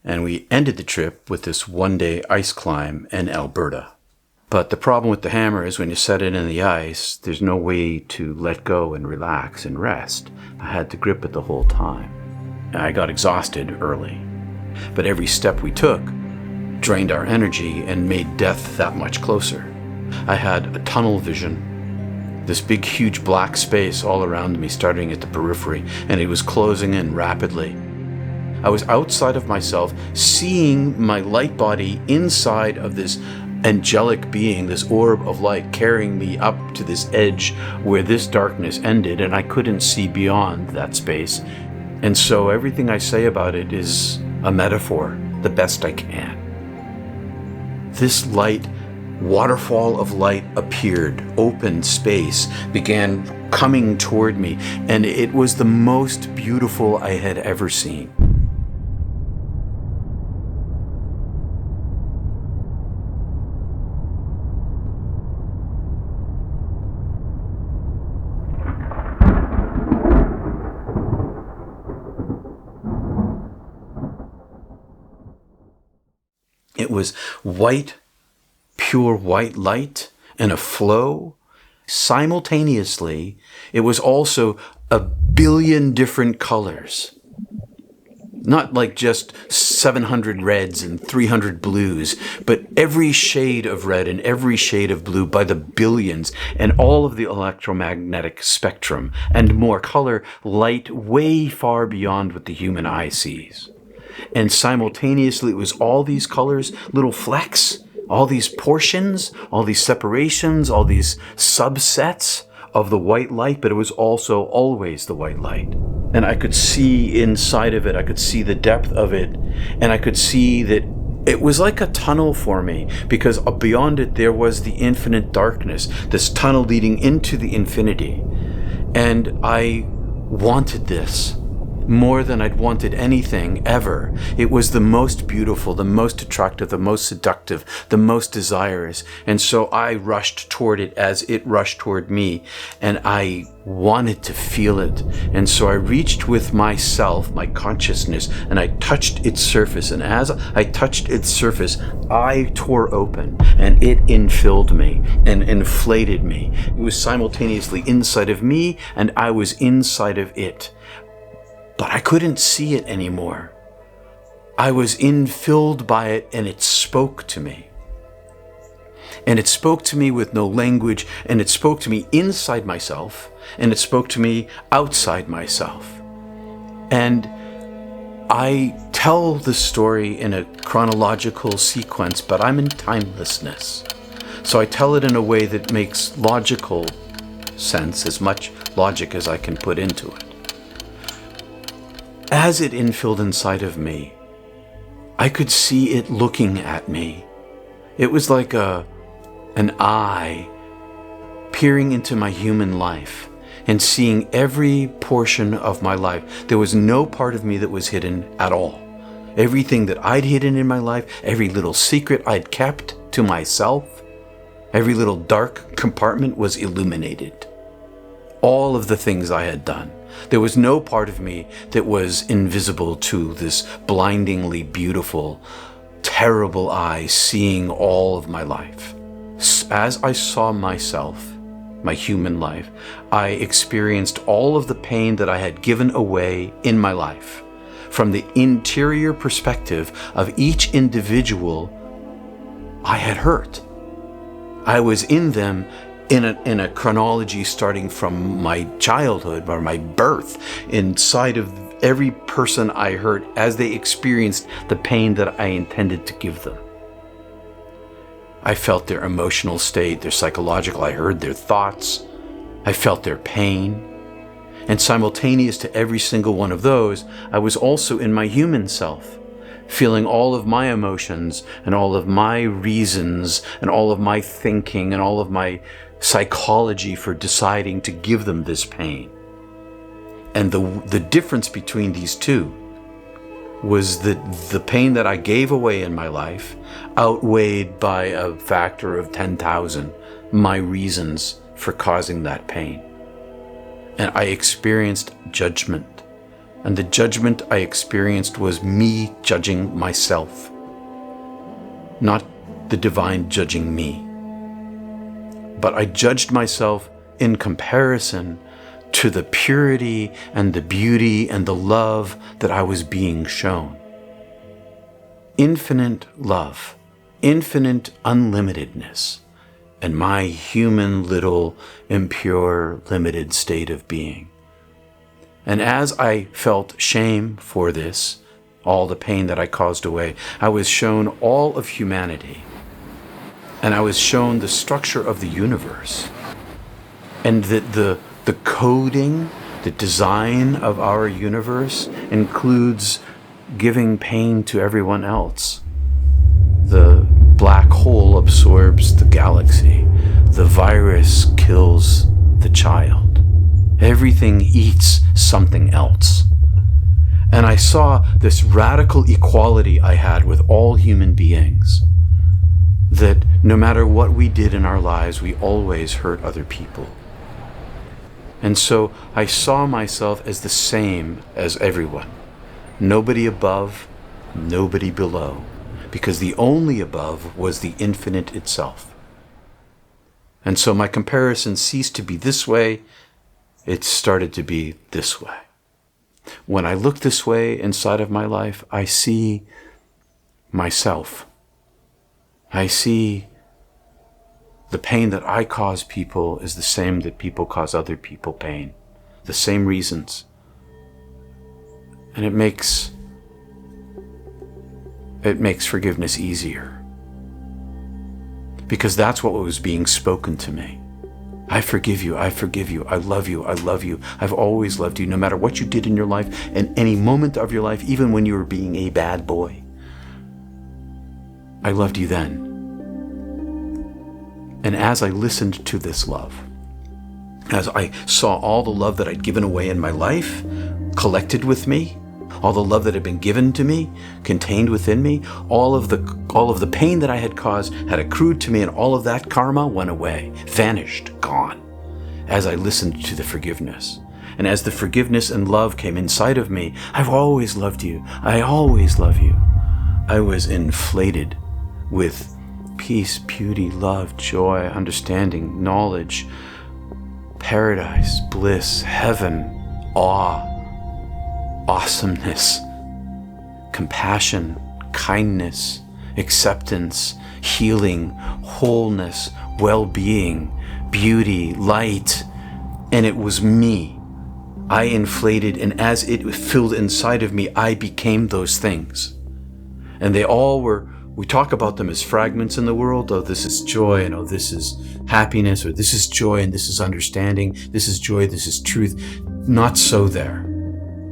And we ended the trip with this one-day ice climb in Alberta. But the problem with the hammer is when you set it in the ice, there's no way to let go and relax and rest. I had to grip it the whole time. I got exhausted early. But every step we took drained our energy and made death that much closer. I had a tunnel vision, this big, huge black space all around me, starting at the periphery, and it was closing in rapidly. I was outside of myself, seeing my light body inside of this angelic being, this orb of light, carrying me up to this edge where this darkness ended, and I couldn't see beyond that space. And so everything I say about it is a metaphor, the best I can. This light, waterfall of light appeared, opened space, began coming toward me, and it was the most beautiful I had ever seen. It was white, pure white light in a flow. Simultaneously, it was also a billion different colors. Not like just 700 reds and 300 blues, but every shade of red and every shade of blue by the billions, and all of the electromagnetic spectrum and more color, light way far beyond what the human eye sees. And simultaneously, it was all these colors, little flecks, all these portions, all these separations, all these subsets of the white light, but it was also always the white light. And I could see inside of it, I could see the depth of it, and I could see that it was like a tunnel for me, because beyond it there was the infinite darkness, this tunnel leading into the infinity. And I wanted this more than I'd wanted anything ever. It was the most beautiful, the most attractive, the most seductive, the most desirous. And so I rushed toward it as it rushed toward me, and I wanted to feel it. And so I reached with myself, my consciousness, and I touched its surface. And as I touched its surface, I tore open, and it infilled me and inflated me. It was simultaneously inside of me, and I was inside of it. But I couldn't see it anymore. I was infilled by it, and it spoke to me. And it spoke to me with no language, and it spoke to me inside myself, and it spoke to me outside myself. And I tell the story in a chronological sequence, but I'm in timelessness. So I tell it in a way that makes logical sense, as much logic as I can put into it. As it infilled inside of me, I could see it looking at me. It was like an eye peering into my human life and seeing every portion of my life. There was no part of me that was hidden at all. Everything that I'd hidden in my life, every little secret I'd kept to myself, every little dark compartment was illuminated. All of the things I had done. There was no part of me that was invisible to this blindingly beautiful, terrible eye seeing all of my life. As I saw myself, my human life, I experienced all of the pain that I had given away in my life. From the interior perspective of each individual I had hurt. I was in them in a chronology starting from my childhood or my birth, inside of every person I hurt as they experienced the pain that I intended to give them. I felt their emotional state, their psychological, I heard their thoughts, I felt their pain. And simultaneous to every single one of those, I was also in my human self, feeling all of my emotions and all of my reasons and all of my thinking and all of my psychology for deciding to give them this pain. And the difference between these two was that the pain that I gave away in my life outweighed by a factor of 10,000 my reasons for causing that pain. And I experienced judgment, And the judgment I experienced was me judging myself, not the divine judging me. But I judged myself in comparison to the purity and the beauty and the love that I was being shown. Infinite love, infinite unlimitedness, and my human little impure limited state of being. And as I felt shame for this, all the pain that I caused away, I was shown all of humanity. And I was shown the structure of the universe. And that the coding, the design of our universe includes giving pain to everyone else. The black hole absorbs the galaxy. The virus kills the child. Everything eats something else. And I saw this radical equality I had with all human beings. That no matter what we did in our lives, we always hurt other people. And so I saw myself as the same as everyone. Nobody above, nobody below, because the only above was the infinite itself. And so my comparison ceased to be this way, it started to be this way. When I look this way inside of my life, I see myself. I see the pain that I cause people is the same that people cause other people pain. The same reasons. And it makes forgiveness easier. Because that's what was being spoken to me. I forgive you, I forgive you, I love you, I love you. I've always loved you, no matter what you did in your life, and any moment of your life, even when you were being a bad boy. I loved you then. And as I listened to this love, as I saw all the love that I'd given away in my life, collected with me, all the love that had been given to me, contained within me, all of the pain that I had caused had accrued to me, and all of that karma went away, vanished, gone, as I listened to the forgiveness. And as the forgiveness and love came inside of me, I've always loved you, I always love you. I was inflated with peace, beauty, love, joy, understanding, knowledge, paradise, bliss, heaven, awe, awesomeness, compassion, kindness, acceptance, healing, wholeness, well-being, beauty, light. And it was me. I inflated, and as it filled inside of me, I became those things. And they all were, we talk about them as fragments in the world. Oh, this is joy, and oh, this is happiness, or this is joy, and this is understanding. This is joy, this is truth. Not so there.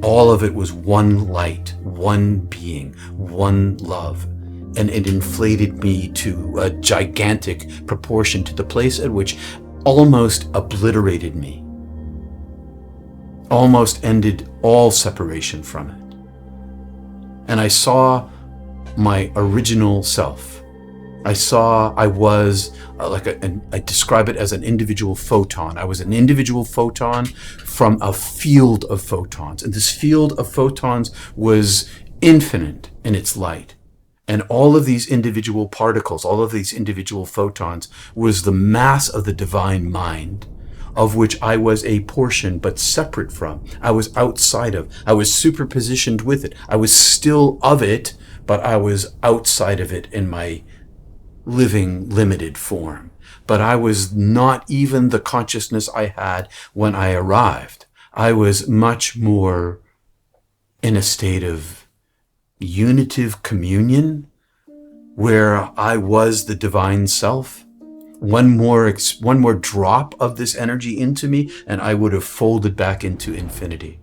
All of it was one light, one being, one love. And it inflated me to a gigantic proportion, to the place at which almost obliterated me. Almost ended all separation from it. And I saw my original self. I was I describe it as an individual photon. I was an individual photon from a field of photons. And this field of photons was infinite in its light. And all of these individual particles, all of these individual photons was the mass of the divine mind, of which I was a portion, but separate from. I was outside of. I was superpositioned with it. I was still of it, but I was outside of it in my living, limited form. But I was not even the consciousness I had when I arrived. I was much more in a state of unitive communion, where I was the divine self. One more drop of this energy into me, and I would have folded back into infinity.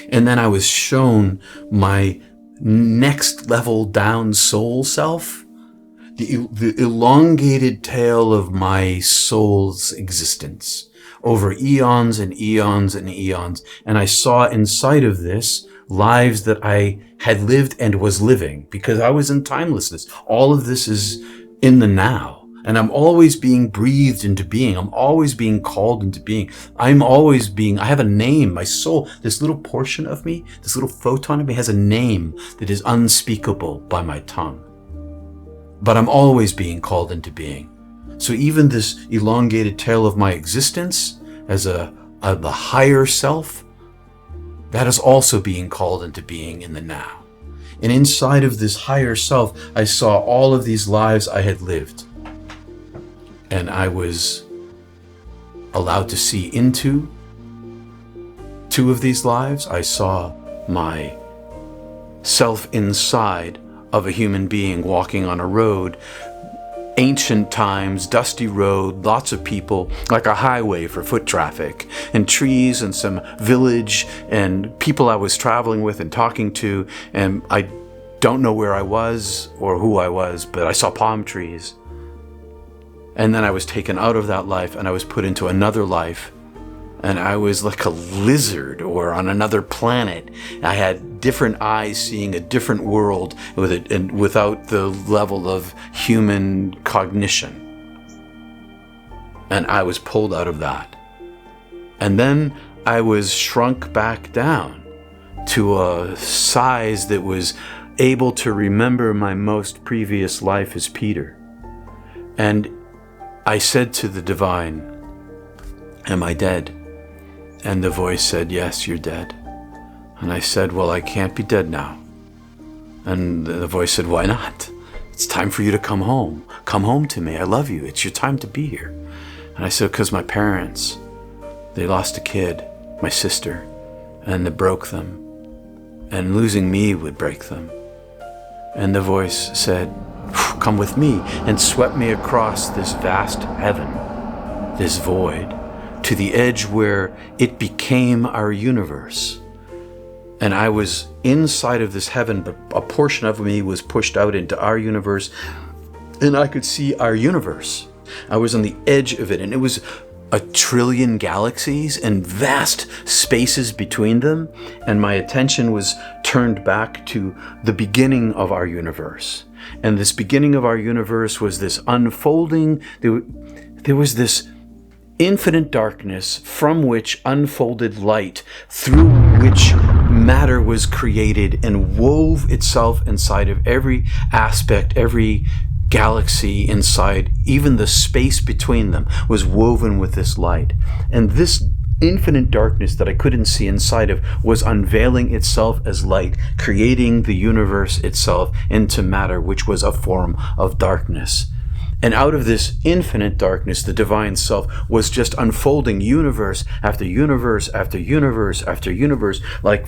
And then I was shown my next level down soul self, the elongated tail of my soul's existence over eons and eons and eons. And I saw inside of this lives that I had lived and was living, because I was in timelessness. All of this is in the now. And I'm always being breathed into being. I'm always being called into being. I have a name. My soul, this little portion of me, this little photon of me has a name that is unspeakable by my tongue. But I'm always being called into being. So even this elongated tale of my existence as the higher self, that is also being called into being in the now. And inside of this higher self, I saw all of these lives I had lived. And I was allowed to see into 2 of these lives. I saw my self inside of a human being walking on a road, ancient times, dusty road, lots of people, like a highway for foot traffic, and trees and some village and people I was traveling with and talking to. And I don't know where I was or who I was, but I saw palm trees. And then I was taken out of that life and I was put into another life. And I was like a lizard or on another planet. I had different eyes seeing a different world with it, and without the level of human cognition. And I was pulled out of that. And then I was shrunk back down to a size that was able to remember my most previous life as Peter. And I said to the divine, "Am I dead?" And the voice said, "Yes, you're dead." And I said, "Well, I can't be dead now." And the voice said, "Why not? It's time for you to come home. Come home to me. I love you. It's your time to be here." And I said, "Because my parents, they lost a kid, my sister, and it broke them. And losing me would break them." And the voice said, "Come with me," and swept me across this vast heaven, this void, to the edge where it became our universe. And I was inside of this heaven, but a portion of me was pushed out into our universe, and I could see our universe. I was on the edge of it, and it was 1,000,000,000,000 galaxies and vast spaces between them, and my attention was turned back to the beginning of our universe. And this beginning of our universe was this unfolding, there was this infinite darkness from which unfolded light, through which matter was created and wove itself inside of every aspect, every galaxy inside, even the space between them was woven with this light. And this infinite darkness that I couldn't see inside of was unveiling itself as light, creating the universe itself into matter, which was a form of darkness. And out of this infinite darkness, the divine self was just unfolding universe after universe after universe after universe, like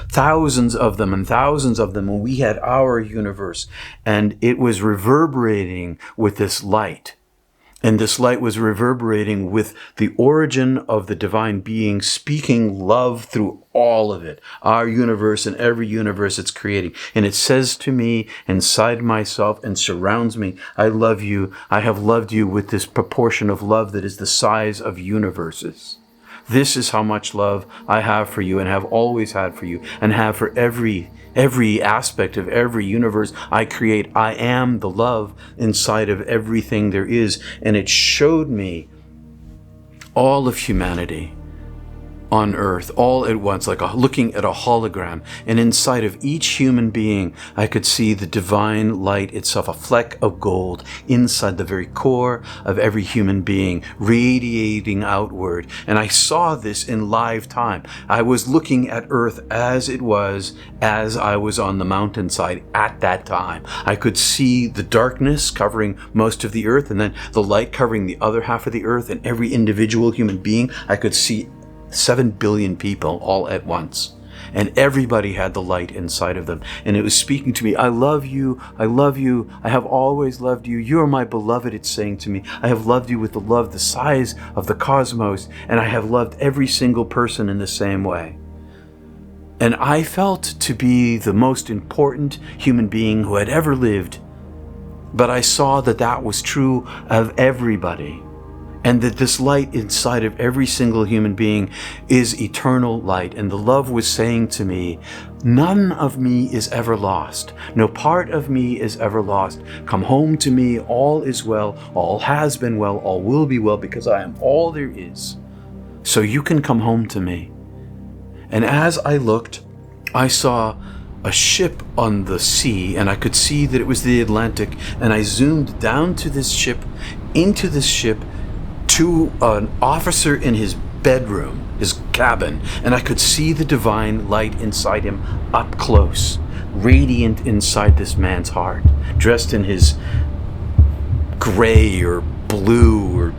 thousands of them and thousands of them, and we had our universe. And it was reverberating with this light. And this light was reverberating with the origin of the divine being, speaking love through all of it, our universe and every universe it's creating. And it says to me inside myself and surrounds me, "I love you. I have loved you with this proportion of love that is the size of universes. This is how much love I have for you and have always had for you and have for every aspect of every universe I create. I am the love inside of everything there is." And it showed me all of humanity on earth all at once, like looking at a hologram. And inside of each human being, I could see the divine light itself, a fleck of gold inside the very core of every human being, radiating outward. And I saw this in live time. I was looking at earth as it was, as I was on the mountainside at that time. I could see the darkness covering most of the earth, and then the light covering the other half of the earth, and every individual human being. I could see 7 billion people all at once. And everybody had the light inside of them. And it was speaking to me, "I love you, I love you, I have always loved you, you are my beloved," it's saying to me. "I have loved you with the love the size of the cosmos, and I have loved every single person in the same way." And I felt to be the most important human being who had ever lived. But I saw that that was true of everybody. and that this light inside of every single human being is eternal light. And the love was saying to me, none of me is ever lost. No part of me is ever lost. Come home to me. All is well. All has been well. All will be well, because I am all there is. So you can come home to me. And as I looked, I saw a ship on the sea, and I could see that it was the Atlantic. And I zoomed down to this ship, into this ship, to an officer in his bedroom, his cabin, and I could see the divine light inside him up close, radiant inside this man's heart, dressed in his gray or blue,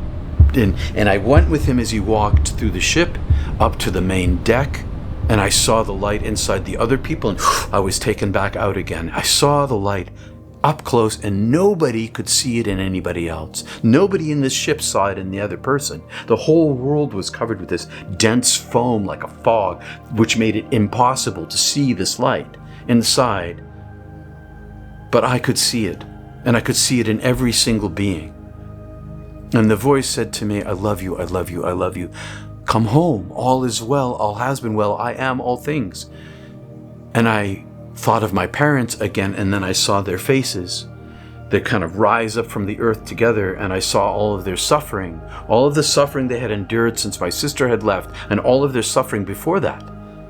and I went with him as he walked through the ship up to the main deck, and I saw the light inside the other people, and I was taken back out again. I saw the light up close, and nobody could see it in anybody else. Nobody in this ship saw it in the other person. The whole world was covered with this dense foam like a fog, which made it impossible to see this light inside. But I could see it, and I could see it in every single being. And the voice said to me, I love you, I love you, I love you. Come home, all is well, all has been well, I am all things. And I thought of my parents again, and then I saw their faces that kind of rise up from the earth together, and I saw all of their suffering, all of the suffering they had endured since my sister had left, and all of their suffering before that,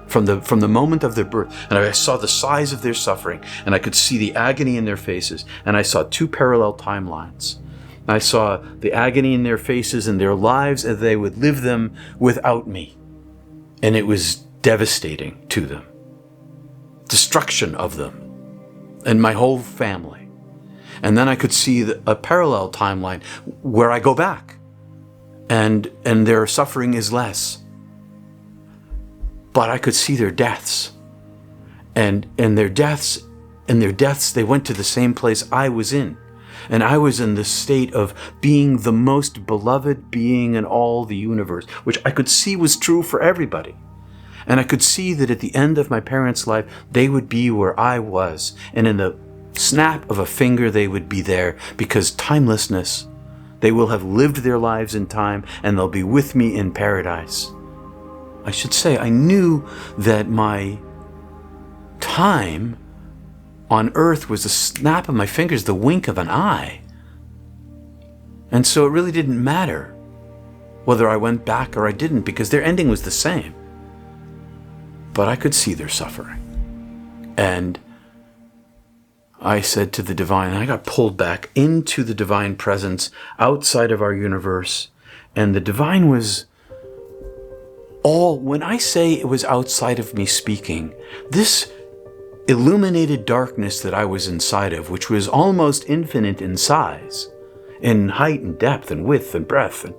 from the moment of their birth. And I saw the size of their suffering, and I could see the agony in their faces, and I saw two parallel timelines. I saw the agony in their faces and their lives as they would live them without me, and it was devastating to them. Destruction of them and my whole family. And then I could see a parallel timeline where I go back and their suffering is less, but I could see their deaths and their deaths they went to the same place I was in, and I was in the state of being the most beloved being in all the universe, which I could see was true for everybody. And I could see that at the end of my parents' life, they would be where I was. And in the snap of a finger, they would be there, because timelessness, they will have lived their lives in time, and they'll be with me in paradise. I should say, I knew that my time on earth was the snap of my fingers, the wink of an eye. And so it really didn't matter whether I went back or I didn't, because their ending was the same. But I could see their suffering. And I said to the divine, I got pulled back into the divine presence outside of our universe. And the divine was all, when I say it was outside of me speaking, this illuminated darkness that I was inside of, which was almost infinite in size, in height and depth and width and breadth, and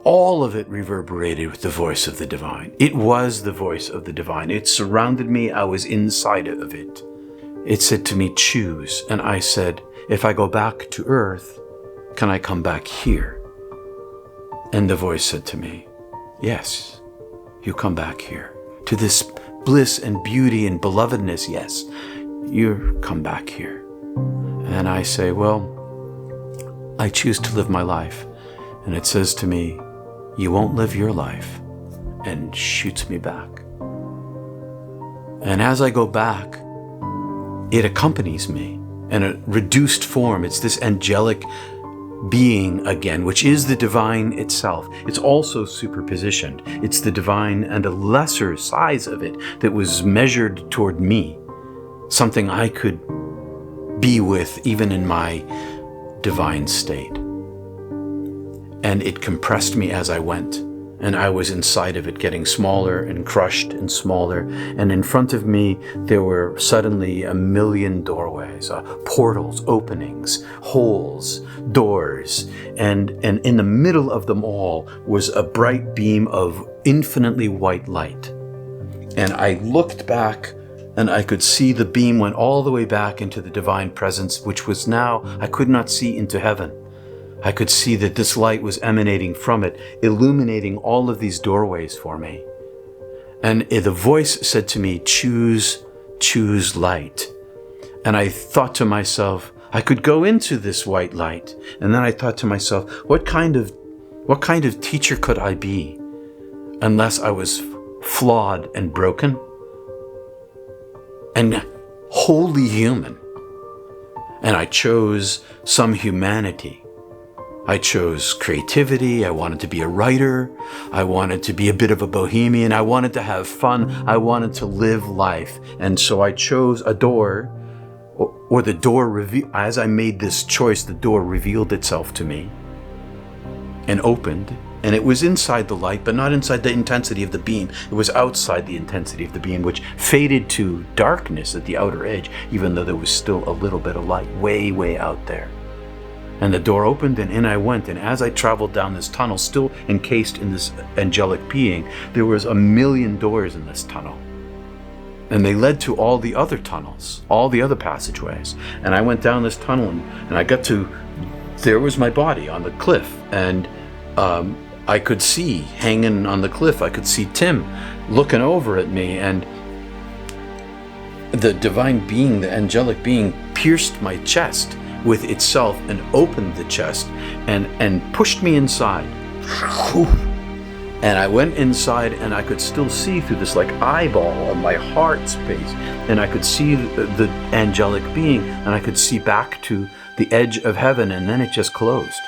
all of it reverberated with the voice of the divine. It was the voice of the divine. It surrounded me. I was inside of it. It said to me, choose. And I said, if I go back to earth, can I come back here? And the voice said to me, yes, you come back here. To this bliss and beauty and belovedness, yes, you come back here. And I say, well, I choose to live my life. And it says to me, you won't live your life, and shoots me back. And as I go back, it accompanies me in a reduced form. It's this angelic being again, which is the divine itself. It's also superpositioned. It's the divine and a lesser size of it that was measured toward me, something I could be with even in my divine state. And it compressed me as I went, and I was inside of it, getting smaller and crushed and smaller. And in front of me, there were suddenly a million doorways, portals, openings, holes, doors. And in the middle of them all was a bright beam of infinitely white light. And I looked back, and I could see the beam went all the way back into the divine presence, which was now, I could not see into heaven. I could see that this light was emanating from it, illuminating all of these doorways for me. And the voice said to me, choose light. And I thought to myself, I could go into this white light. And then I thought to myself, what kind of What kind of teacher could I be unless I was flawed and broken and wholly human? And I chose some humanity. I chose creativity. I wanted to be a writer. I wanted to be a bit of a bohemian. I wanted to have fun. I wanted to live life. And so I chose a door, or the door, as I made this choice, the door revealed itself to me and opened. And it was inside the light, but not inside the intensity of the beam. It was outside the intensity of the beam, which faded to darkness at the outer edge, even though there was still a little bit of light way, way out there. And the door opened, and in I went. And as I traveled down this tunnel, still encased in this angelic being, there was 1,000,000 doors in this tunnel. And they led to all the other tunnels, all the other passageways. And I went down this tunnel, and I got to, there was my body on the cliff. And I could see, hanging on the cliff, I could see Tim looking over at me. And the divine being, the angelic being, pierced my chest with itself and opened the chest and pushed me inside. And I went inside, and I could still see through this like eyeball of my heart space, and I could see the angelic being, and I could see back to the edge of heaven, and then it just closed.